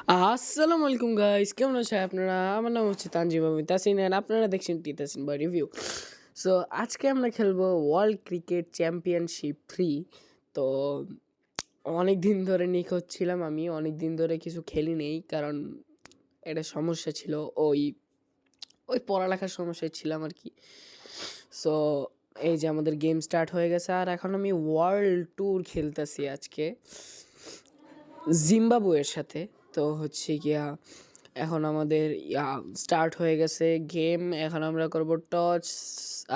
আসসালামু আলাইকুম গাইস, কেমন আছেন আপনারা? আমার নাম হচ্ছে তানজিম আমি তাসিন আর আপনারা দেখছেন টি তাসিন বাই রিভিউ। সো আজকে আমরা খেলবো ওয়ার্ল্ড ক্রিকেট চ্যাম্পিয়নশিপ 3। তো অনেক দিন ধরে নিখোঁজ ছিলাম, আমি অনেক দিন ধরে কিছু খেলি নেই, কারণ একটা সমস্যা ছিল, ওই ওই পড়ালেখার সমস্যায় ছিলাম আর কি। সো এই যে আমাদের গেম স্টার্ট হয়ে গেছে, আর এখন আমি ওয়ার্ল্ড ট্যুর খেলতেছি আজকে জিম্বাবুয়ের সাথে। তো হচ্ছে গিয়া এখন আমাদের স্টার্ট হয়ে গেছে গেম। এখন আমরা করব টস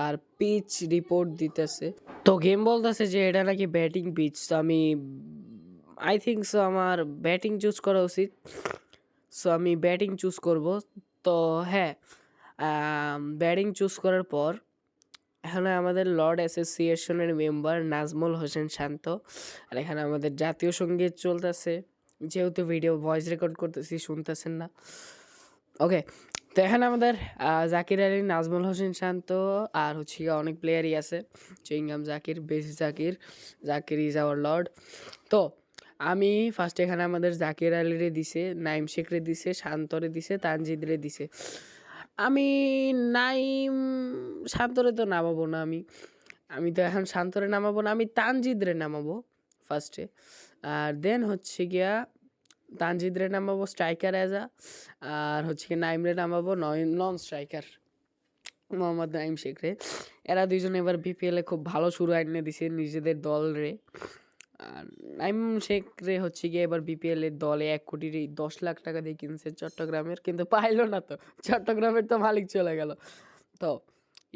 আর পিচ রিপোর্ট দিতেছে। তো গেম বলতেছে যে এটা নাকি ব্যাটিং পিচ, তো আমি আই থিঙ্ক সো আমার ব্যাটিং চুজ করা উচিত। সো আমি ব্যাটিং চুজ করব। তো হ্যাঁ, ব্যাটিং চুজ করার পর এখানে আমাদের লর্ড অ্যাসোসিয়েশনের মেম্বার নাজমুল হোসেন শান্ত, আর এখানে আমাদের জাতীয় সঙ্গীত চলতেছে, যেহেতু ভিডিও ভয়েস রেকর্ড করতেছি শুনতেছেন না। ওকে, তো এখানে আমাদের জাকির আলী, নাজমুল হোসেন শান্ত, আর হচ্ছে অনেক প্লেয়ারই আছে, চুইংগাম জাকির, বেশ Zakir, Zakir is our Lord. তো আমি ফার্স্ট এখানে আমাদের জাকির আলীরে দিছে, নাইম শেখরে দিছে, শান্তরে দিছে, তানজিদরে দিছে। আমি নাইম শান্তরে তো নামাবো না, আমি আমি তো এখন শান্তরে নামাবো না, আমি তানজিদরে নামাবো ফার্স্টে। আর দেন হচ্ছে গিয়া তানজিদরে নামাবো স্ট্রাইকার অ্যাজা, আর হচ্ছে কি নাইমরে নামাবো নন স্ট্রাইকার মোহাম্মদ নাইম শেখরে। এরা দুইজন এবার বিপিএলে খুব ভালো শুরু এনে দিছে নিজেদের দল রে। আর নাইম শেখ রে হচ্ছে গিয়ে এবার বিপিএল এর দলে 1,10,00,000 টাকা দিয়ে কিনছে চট্টগ্রামের, কিন্তু পাইলো না, তো চট্টগ্রামের তো মালিক চলে গেল। তো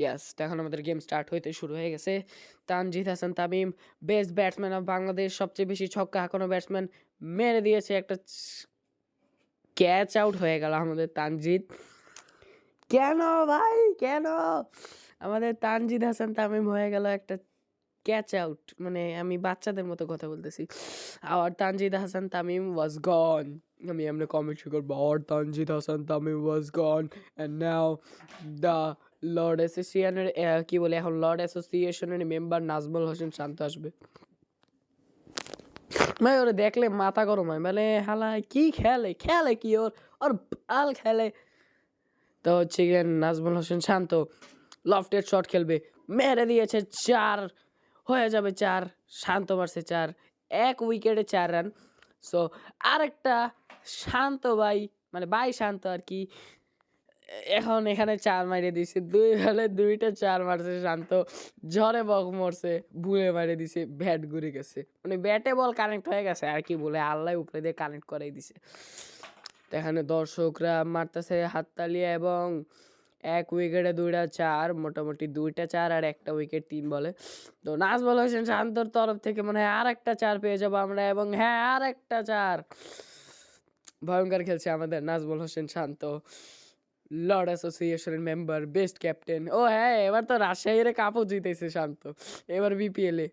ইয়াস, এখন আমাদের গেম স্টার্ট হইতে শুরু হয়ে গেছে। Tanzid Hasan Tamim, best batsman of Bangladesh, সবচেয়ে বেশি ছক্কা হাঁকানো ব্যাটসম্যান, মেরে দিয়েছে একটা, ক্যাচ আউট হয়ে গেল আমাদের তানজিদ। কেন ভাই, কেন আমাদের তানজিদ হাসান তামিম হয়ে গেল একটা ক্যাচ আউট? মানে আমি বাচ্চাদের মতো কথা বলতেছি। আর তানজিদ হাসান তামিম ওয়াজ গন। আমি এমনি কমেন্ট্রি করবো, আর Tanzid Hasan Tamim was gone and now the lord অ্যাসোসিয়েশনের কি বলে এখন লর্ড অ্যাসোসিয়েশনের মেম্বার নাজমুল হোসেন শান্ত আসবে। ভাই ওরে দেখলে মাথা গরম হয়, মানে হালা কি খেলে, খেলে কি ওর ওর আল খেলে। তো হচ্ছে গিয়ে নাজমুল হোসেন শান্ত লফটেড শট খেলবে, মেরে দিয়েছে 4, হয়ে যাবে 4, শান্ত মারছে 4, 1 উইকেটে 4 রান। সো আরেকটা শান্ত ভাই, মানে ভাই শান্ত আর কি, এখন এখানে 4 মারিয়ে দিছে, 2 বলে 2টা 4 মারছে শান্ত, ঝড়ে বক মরছে, ভুলে মারিয়ে দিছে, ব্যাট ঘুরে গেছে, মানে ব্যাটে বল কানেক্ট হয়ে গেছে আর কি বলে, আল্লাহ উপরে দিয়ে কানেক্ট করাই দিছে। তো এখানে দর্শকরা মারতেছে হাততালি, এবং 1 উইকেটে 2টা 4, মোটামুটি 2টা 4 আর 1টা উইকেট 3 বলে। তো নাজমুল হোসেন শান্তর তরফ থেকে মনে হয় আর একটা 4 পেয়ে যাবো আমরা, এবং হ্যাঁ আর একটা 4। ভয়ঙ্কর খেলছে আমাদের নাজমুল হোসেন শান্ত, লর্ড অ্যাসোসিয়েশনের মেম্বার, বেস্ট ক্যাপ্টেন। ও হ্যাঁ, এবার তো রাজশাহীর কাপও জিতেছে শান্ত, এবার বিপিএল এ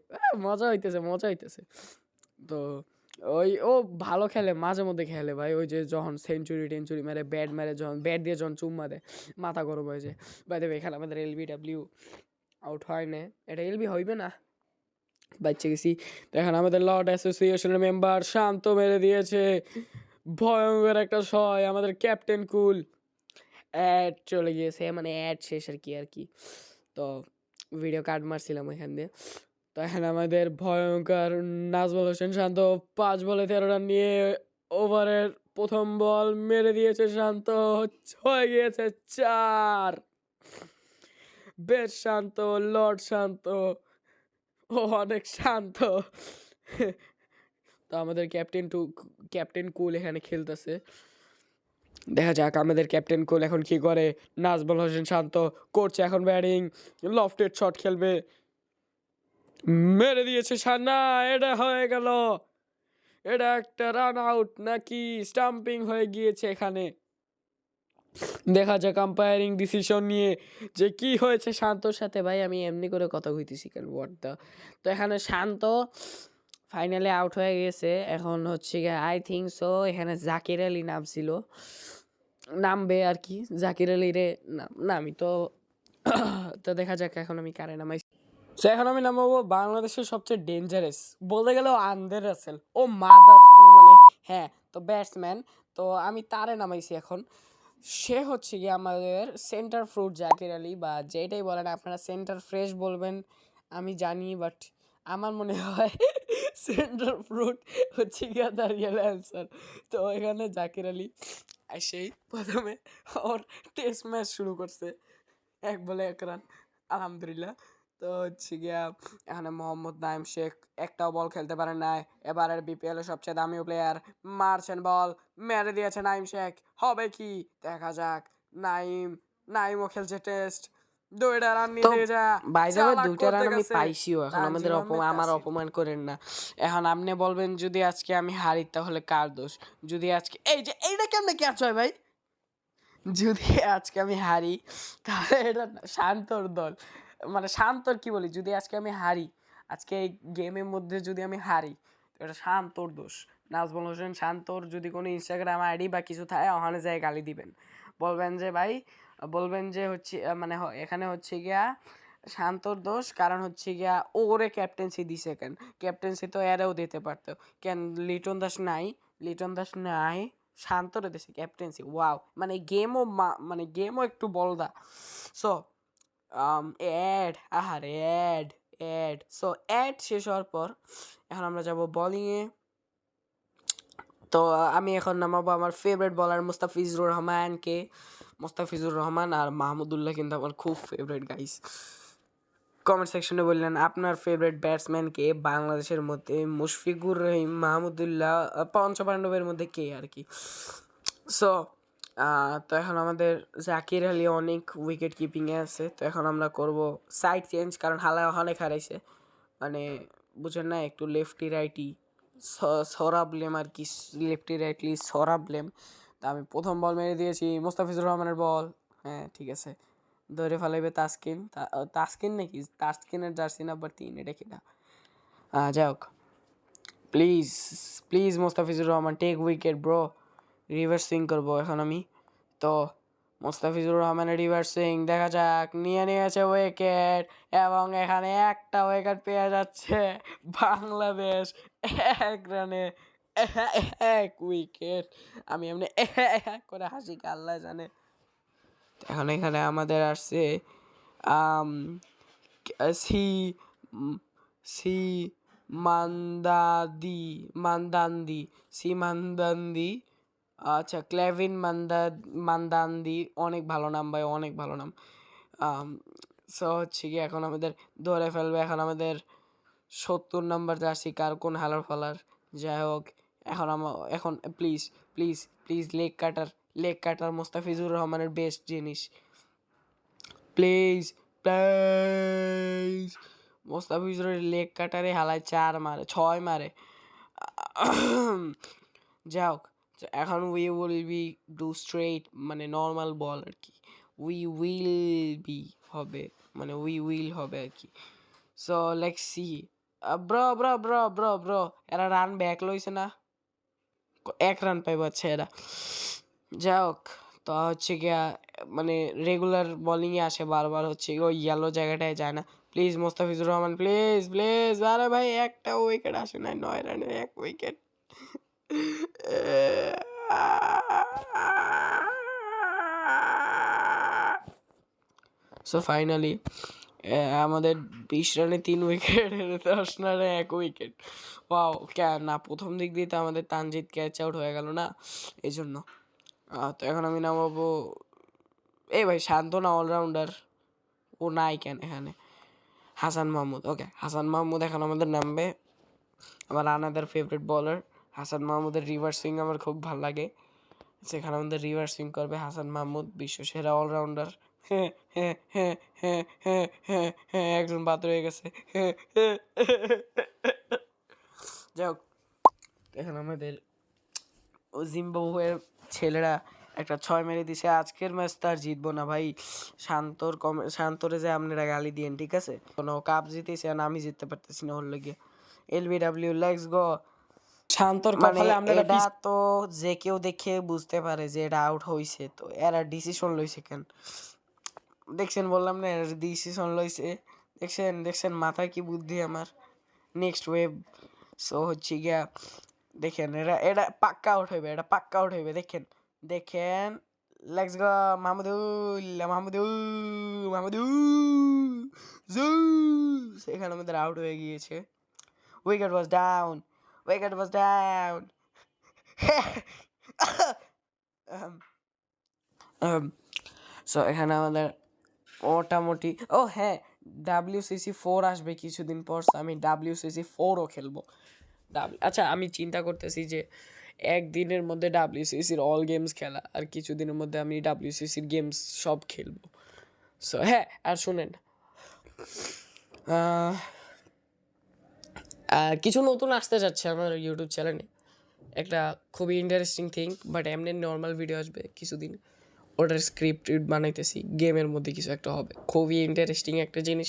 মজা হইতেছে, মজা হইতেছে। তো ওই ও ভালো খেলে, মাঝে মধ্যে খেলে ভাই, ওই যে যখন সেঞ্চুরি মারে, ব্যাট মারে, যখন ব্যাট দিয়ে যখন চুম্মা দেয়, মাথা গরম হয়ে যায়। বাই দ্য ওয়ে, এখানে আমাদের LBW আউট হয় না, এটা এলবি হইবে না, বাচ্চা গেছি। তো এখন আমাদের লর্ড অ্যাসোসিয়েশনের মেম্বার শান্ত মেরে দিয়েছে ভয়ঙ্কর একটা ছয়, আমাদের ক্যাপ্টেন কুল। অ্যাড চলে গিয়েছে, মানে অ্যাড শেষ আর কি আর কি। তো ভিডিও কাট মারছিলাম এখান দিয়ে। তো এখন আমাদের ভয়ঙ্কর নাজমুল হোসেন শান্ত 5 বলে 13 রান নিয়ে ওভারের প্রথম বল মেরে দিয়েছে শান্ত, হয়ে গিয়েছে 4। বেশ শান্ত, লর্ড শান্ত, ও অনেক শান্ত। তো আমাদের ক্যাপ্টেন কুল এখানে খেলতেছে, দেখা যাক আমাদের ক্যাপ্টেন কুল এখন কি করে। নাজমুল হোসেন শান্ত করছে এখন ব্যাটিং, লফটেড শট খেলবে, মেরে দিয়েছে সান্না, এটা হয়ে গেল, এটা একটা রান আউট নাকি স্টাম্পিং হয়ে গিয়েছে এখানে। দেখা যাক আম্পায়ারিং ডিসিশন নিয়ে যে কি হয়েছে শান্তর সাথে। ভাই আমি এমনি করে কথা কইতেছি কেন, হোয়াট দা। তো এখানে শান্ত ফাইনালে আউট হয়ে গেছে। এখন হচ্ছে গিয়ে আই থিঙ্ক সো এখানে জাকির আলী নামছিল, নামবে আর কি, জাকির আলী রে নামি তো। তো দেখা যাক এখন আমি কারে নামাই। সো এখন আমি নামাবো বাংলাদেশের সবচেয়ে ডেঞ্জারাস, বলতে গেলেও আন্দের রাসেল, ও মাদার, মানে হ্যাঁ, তো ব্যাটসম্যান, তো আমি তারে নামাইছি এখন। সে হচ্ছে গিয়ে আমাদের সেন্টার ফ্রুট জাকির আলী, বা যেটাই বলেন আপনারা, সেন্টার ফ্রেশ বলবেন আমি জানি, বাট আমার মনে হয় সেন্টার ফ্রুট হচ্ছে গিয়ে তার রিয়েল অ্যান্সার। তো এখানে জাকির আলী সেই প্রথমে ওর টেস্ট ম্যাচ শুরু করছে, 1 বলে 1 রান, আলহামদুলিল্লাহ। তো হচ্ছে গিয়া এখানে মোহাম্মদ নাইম শেখ একটাও বল খেলতে পারেন নাই, এবারের বিপিএল এর সবচেয়ে দামি প্লেয়ার, মারছেন বল, মেরে দিয়েছে নাইম শেখ, হবে কি দেখা যাক। নাইম, নাইমও খেলছে টেস্ট, 2টা রান নিতে যা বাই দ্য ওয়ে চালাক 2টা করতে রান আমি গেছে পাইছিও। এখন আমাদের তানজিম আহমেদ আমার তাসির। অপমান করেন না। এখন আপনি বলবেন যদি আজকে আমি হারি তাহলে কার দোষ? যদি আজকে এই যে এইটা কেমনে ক্যাচ হয় ভাই? যদি আজকে আমি হারি তাহলে এটা শান্তর দল, মানে শান্তর কি বলি, যদি আজকে আমি হারি, আজকে এই গেমের মধ্যে যদি আমি হারি, তো এটা শান্তর দোষ। নাজমুল হোসেন শান্তর যদি কোনো ইনস্টাগ্রাম আইডি বা কিছু থাকে ওখানে যায় গালি দিবেন, বলবেন যে ভাই, বলবেন যে হচ্ছে মানে এখানে হচ্ছে গিয়া শান্তর দোষ, কারণ হচ্ছে গিয়া ওরে ক্যাপ্টেন্সি দিছে কেন, ক্যাপ্টেন্সি তো এরাও দিতে পারতো কেন, লিটন দাস নাই, লিটন দাস নাই, শান্তরে দিছে ক্যাপ্টেন্সি। ওয়াও, মানে গেমও মানে গেমও একটু বলদা। সো অ্যাড, আহারে অ্যাড, অ্যাড, সো অ্যাড শেষ হওয়ার পর এখন আমরা যাব বোলিংয়ে। তো আমি এখন নামাবো আমার ফেভারিট বলার মুস্তাফিজুর রহমানকে। মুস্তাফিজুর রহমান আর মাহমুদুল্লাহ কিন্তু আমার খুব ফেভারিট গাইস। কমেন্ট সেকশনে বললেন আপনার ফেভারিট ব্যাটসম্যান কে বাংলাদেশের মধ্যে, মুশফিকুর রহিম, মাহমুদুল্লাহ, পঞ্চপাণ্ডবের মধ্যে কে আর কি। সো তো এখন আমাদের জাকির আলী অনেক উইকেট কিপিংয়ে আছে, তো এখন আমরা করব সাইড চেঞ্জ, কারণ হালা অনেক হারাইছে, মানে বুঝেন না, একটু লেফটি রাইটি সরাবলেম আর কি, লেফটি রাইটলি সরাবলেম। তা আমি প্রথম বল মেরে দিয়েছি, মোস্তাফিজুর রহমানের বল, হ্যাঁ ঠিক আছে, ধরে ফেলাইবে তাসকিন, তাসকিন নাকি, তাসকিনের জার্সি নাম্বার 3, এটা কিনা, যাই হোক, please please Mustafizur Rahman take wicket bro, reverse swing করবো এখন আমি। তো মোস্তাফিজুর রহমানের রিভার্স সুইং দেখা যাক, নিয়ে নিয়েছে উইকেট, এবং এখানে একটা উইকেট পেয়ে যাচ্ছে বাংলাদেশ 1 রানে, 1 উইকেট। আমি এমনি করে হাসি, আল্লাহ জানে। এখন এখানে আমাদের আসছে সি সি মান্দান্দি, সি মান্দান্দি, আচ্ছা ক্লেভিন মান্দান্দি, অনেক ভালো নাম ভাই, অনেক ভালো নাম। সো হচ্ছে কি এখন আমাদের ধরে ফেলবে, এখন আমাদের 70 নম্বর জার্সি কার কোন হালার ফালার, যাই হোক, এখন প্লিজ প্লিজ প্লিজ লেগ কাটার মোস্তাফিজুর রহমানের বেস্ট জিনিস, প্লিজ প্লিজ, মোস্তাফিজুরের লেগ কাটারে হালায় 4 মারে, 6 মারে। যাই হোক, এখন we will be do straight, মানে নর্মাল বল আর কি, উই উইল বি হবে, মানে উই উইল হবে আর কি। So let's see, bro bro bro bro bro, এরা রান ব্যাক লইছে না, 1 রান পাইব, আচ্ছা এরা, যাই হোক, তো হচ্ছে গিয়া মানে রেগুলার বোলিংয়ে আসে বারবার, হচ্ছে ওই ইয়েলো জায়গাটায় যায় না। Please Mustafizur Rahman, please please, আরে ভাই একটা উইকেট আসে নাই, 9 রানে 1 উইকেট। সো ফাইনালি আমাদের 20 রানে 3 উইকেট, 10 রানে 1 উইকেট। ওয়াও, না প্রথম দিক দিয়ে তো আমাদের তানজিদ ক্যাচ আউট হয়ে গেল না, এই জন্য। তো এখন আমি নামাবো, এই ভাই শান্ত না অলরাউন্ডার, ও নাই কেন এখানে, হাসান মাহমুদ। ওকে, হাসান মাহমুদ এখন আমাদের নামবে, আমার আনাদার ফেভারিট বলার। হাসান মাহমুদের রিভার্স সুইং আমার খুব ভালো লাগে, সেখানে আমাদের রিভার্স সুইং করবে হাসান মাহমুদ, বিশ্ব সেরা অলরাউন্ডার। হ্যাঁ হ্যাঁ হ্যাঁ হ্যাঁ হ্যাঁ হ্যাঁ হ্যাঁ, একজন বাদ রয়ে গেছে। যাই হোক, এখন আমাদের জিম্বাবুয়ের ছেলেরা একটা 6 মেরে দিছে, আজকের ম্যাচ তো আর জিতবো না ভাই, শান্তরে যে আপনারা গালি দিয়েন, ঠিক আছে, কোনো কাপ জিতেছে আর আমি জিততে পারতেছি না, হলো গিয়ে এলবিডব্লিউ লেটস গো। শান্তর মানে কপালে আপনারা এটা তো যে কেউ দেখে বুঝতে পারে যে এটা আউট হইছে, তো এরা ডিসিশন লইছে কেন, দেখছেন বললাম না, এরা ডিসিশন লইছে, দেখছেন দেখছেন মাথায় কি বুদ্ধি আমার। নেক্সট ওয়েভ, সো হচ্ছে গিয়া দেখেন এটা পাক্কা আউট হইবে, এটা পাক্কা আউট হইবে। দেখেন দেখেন, let's go Mahmudul Mahmudul Mahmudul juice, এখানে আমাদের আউট হয়ে গিয়েছে। Wicket was down, wicket was down. So এখানে আমাদের মোটামুটি, ও হ্যাঁ, WCC 4 আসবে কিছুদিন পর, so আমি WCC 4ও খেলবো। আচ্ছা, আমি চিন্তা করতেছি যে একদিনের মধ্যে WCCর অল গেমস খেলা, আর কিছুদিনের মধ্যে আমি WCCর গেমস সব খেলবো। সো হ্যাঁ, আর শুনেন, কিছু নতুন আসতে যাচ্ছে আমার ইউটিউব চ্যানেলে, একটা খুবই ইন্টারেস্টিং থিং, বাট এমনি নর্মাল ভিডিও আসবে কিছুদিন, ওটার স্ক্রিপ্ট বানাইতেছি, গেমের মধ্যে কিছু একটা হবে, খুবই ইন্টারেস্টিং একটা জিনিস।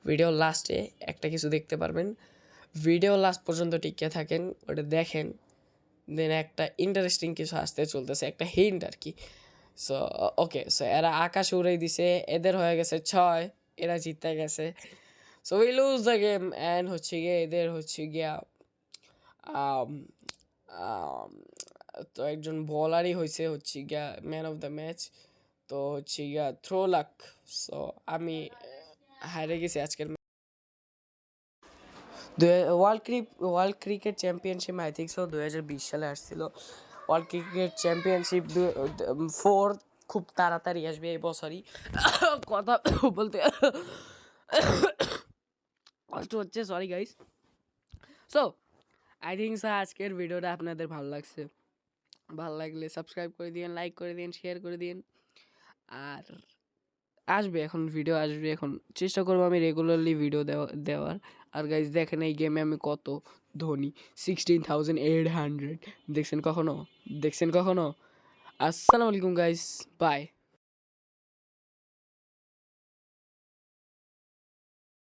ভিডিও লাস্টে একটা কিছু দেখতে পারবেন, ভিডিও লাস্ট পর্যন্ত টিকে থাকেন, ওটা দেখেন, দেন একটা ইন্টারেস্টিং কিছু আসতে চলতেছে, একটা হিন্ট আর কি। সো ওকে, সো এরা আকাশ উড়াই দিছে, এদের হয়ে গেছে 6, এরা জিতে গেছে। So we loose the game, and হচ্ছে গিয়ে এদের হচ্ছে গিয়া আম, আম, তো একজন বলারই হচ্ছে গিয়া ম্যান অফ দ্য ম্যাচ, তো হচ্ছে গিয়া থ্রো লাক। সো আমি হারে গেছি আজকের world cricket championship, I think so 2020 সালে আসছিল ওয়ার্ল্ড ক্রিকেট চ্যাম্পিয়নশিপ 4, খুব তাড়াতাড়ি আসবে এই বছরই। কথা বলতে কষ্ট হচ্ছে, sorry guys. So I think so আজকের ভিডিওটা আপনাদের ভালো লাগছে, ভালো লাগলে সাবস্ক্রাইব করে দিন, লাইক করে দিন, শেয়ার করে দিন। আর আসবে এখন ভিডিও আসবে, এখন চেষ্টা করবো আমি রেগুলারলি ভিডিও দেওয়ার। আর গাইজ দেখেন এই গেমে আমি কত ধনী, 16,800। দেখছেন কখনো? আসসালামু আলাইকুম গাইজ, বাই।